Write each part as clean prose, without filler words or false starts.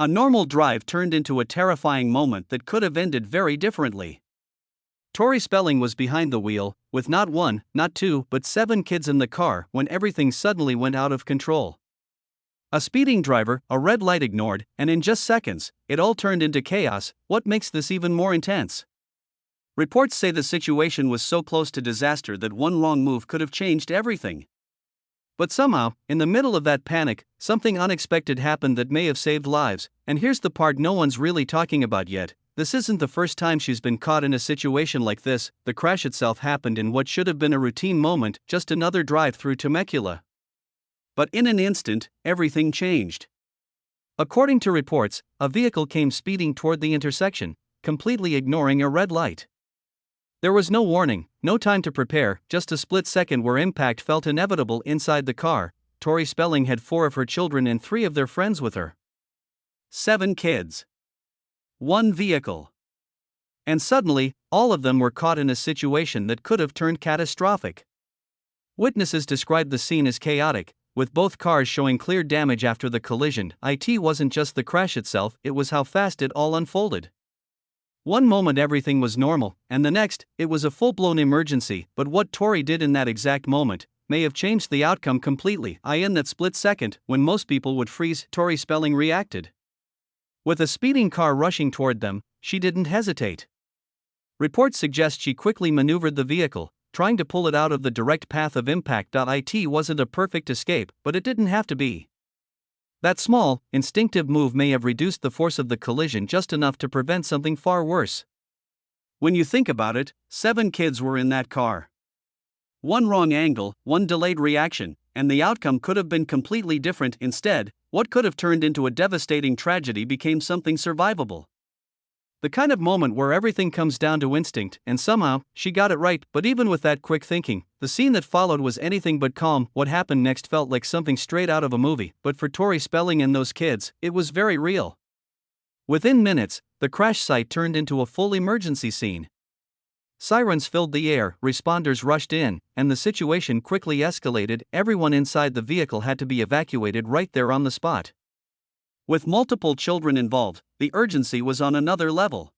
A normal drive turned into a terrifying moment that could have ended very differently. Tori Spelling was behind the wheel, with not one, not two, but 7 kids in the car when everything suddenly went out of control. A speeding driver, a red light ignored, and in just seconds, it all turned into chaos. What makes this even more intense? Reports say the situation was so close to disaster that one wrong move could have changed everything. But somehow, in the middle of that panic, something unexpected happened that may have saved lives, and here's the part no one's really talking about yet. This isn't the first time she's been caught in a situation like this. The crash itself happened in what should have been a routine moment, just another drive through Temecula. But in an instant, everything changed. According to reports, a vehicle came speeding toward the intersection, completely ignoring a red light. There was no warning, no time to prepare, just a split second where impact felt inevitable inside the car. Tori Spelling had 4 of her children and 3 of their friends with her. 7 kids. 1 vehicle. And suddenly, all of them were caught in a situation that could have turned catastrophic. Witnesses described the scene as chaotic, with both cars showing clear damage after the collision. It wasn't just the crash itself, it was how fast it all unfolded. One moment everything was normal, and the next, it was a full-blown emergency. But what Tori did in that exact moment may have changed the outcome completely. In that split second, when most people would freeze, Tori Spelling reacted. With a speeding car rushing toward them, she didn't hesitate. Reports suggest she quickly maneuvered the vehicle, trying to pull it out of the direct path of impact. It wasn't a perfect escape, but it didn't have to be. That small, instinctive move may have reduced the force of the collision just enough to prevent something far worse. When you think about it, 7 kids were in that car. One wrong angle, one delayed reaction, and the outcome could have been completely different. Instead, what could have turned into a devastating tragedy became something survivable. The kind of moment where everything comes down to instinct, and somehow, she got it right. But even with that quick thinking, the scene that followed was anything but calm. What happened next felt like something straight out of a movie, but for Tori Spelling and those kids, it was very real. Within minutes, the crash site turned into a full emergency scene. Sirens filled the air, responders rushed in, and the situation quickly escalated. Everyone inside the vehicle had to be evacuated right there on the spot. With multiple children involved, the urgency was on another level.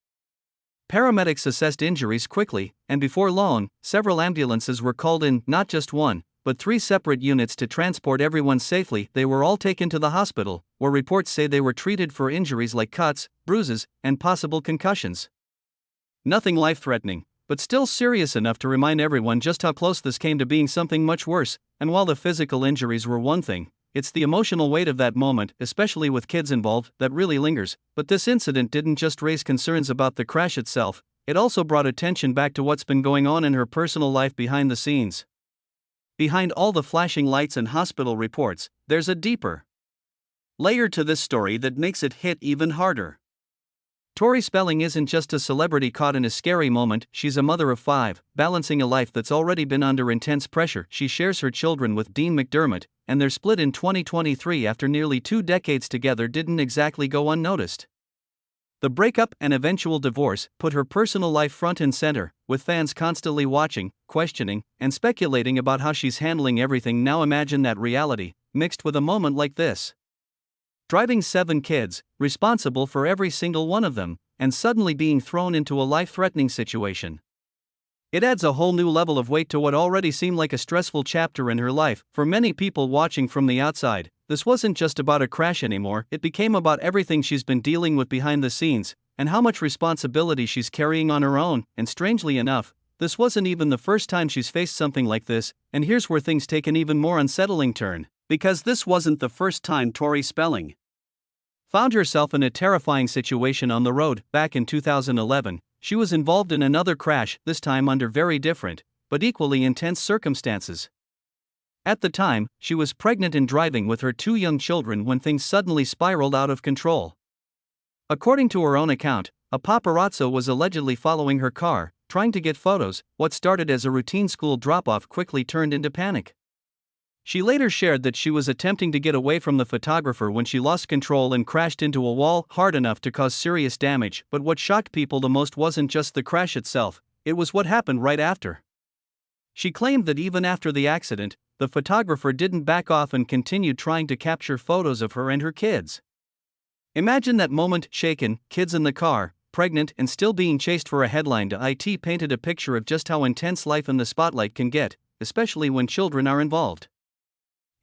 Paramedics assessed injuries quickly, and before long, several ambulances were called in, not just one, but 3 separate units to transport everyone safely. They were all taken to the hospital, where reports say they were treated for injuries like cuts, bruises, and possible concussions. Nothing life-threatening, but still serious enough to remind everyone just how close this came to being something much worse. And while the physical injuries were one thing, it's the emotional weight of that moment, especially with kids involved, that really lingers. But this incident didn't just raise concerns about the crash itself, it also brought attention back to what's been going on in her personal life behind the scenes. Behind all the flashing lights and hospital reports, there's a deeper layer to this story that makes it hit even harder. Tori Spelling isn't just a celebrity caught in a scary moment, she's a mother of 5, balancing a life that's already been under intense pressure. She shares her children with Dean McDermott, and their split in 2023 after nearly 2 decades together didn't exactly go unnoticed. The breakup and eventual divorce put her personal life front and center, with fans constantly watching, questioning, and speculating about how she's handling everything. Now imagine that reality, mixed with a moment like this. Driving 7 kids, responsible for every single one of them, and suddenly being thrown into a life-threatening situation. It adds a whole new level of weight to what already seemed like a stressful chapter in her life. For many people watching from the outside, this wasn't just about a crash anymore, it became about everything she's been dealing with behind the scenes, and how much responsibility she's carrying on her own. And strangely enough, this wasn't even the first time she's faced something like this, and here's where things take an even more unsettling turn. Because this wasn't the first time Tori Spelling found herself in a terrifying situation on the road. Back in 2011, she was involved in another crash, this time under very different, but equally intense circumstances. At the time, she was pregnant and driving with her 2 young children when things suddenly spiraled out of control. According to her own account, a paparazzo was allegedly following her car, trying to get photos. What started as a routine school drop-off quickly turned into panic. She later shared that she was attempting to get away from the photographer when she lost control and crashed into a wall, hard enough to cause serious damage. But what shocked people the most wasn't just the crash itself, it was what happened right after. She claimed that even after the accident, the photographer didn't back off and continued trying to capture photos of her and her kids. Imagine that moment, shaken, kids in the car, pregnant and still being chased for a headline. It painted a picture of just how intense life in the spotlight can get, especially when children are involved.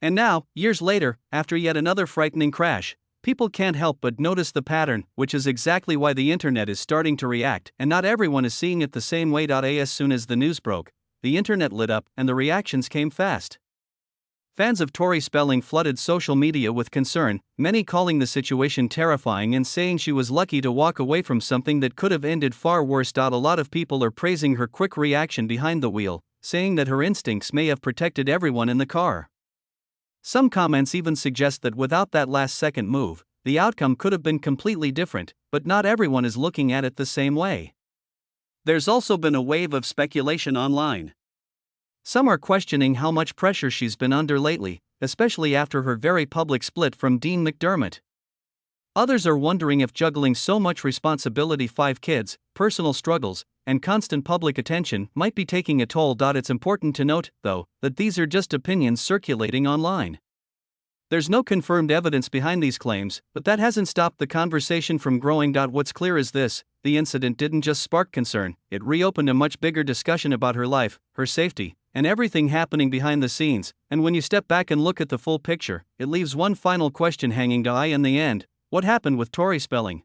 And now, years later, after yet another frightening crash, people can't help but notice the pattern, which is exactly why the internet is starting to react, and not everyone is seeing it the same way. As soon as the news broke, the internet lit up and the reactions came fast. Fans of Tori Spelling flooded social media with concern, many calling the situation terrifying and saying she was lucky to walk away from something that could have ended far worse. A lot of people are praising her quick reaction behind the wheel, saying that her instincts may have protected everyone in the car. Some comments even suggest that without that last-second move, the outcome could have been completely different, but not everyone is looking at it the same way. There's also been a wave of speculation online. Some are questioning how much pressure she's been under lately, especially after her very public split from Dean McDermott. Others are wondering if juggling so much responsibility, 5 kids, personal struggles, and constant public attention might be taking a toll. It's important to note, though, that these are just opinions circulating online. There's no confirmed evidence behind these claims, but that hasn't stopped the conversation from growing. What's clear is this: the incident didn't just spark concern, it reopened a much bigger discussion about her life, her safety, and everything happening behind the scenes. And when you step back and look at the full picture, it leaves one final question hanging. In the end, what happened with Tori Spelling?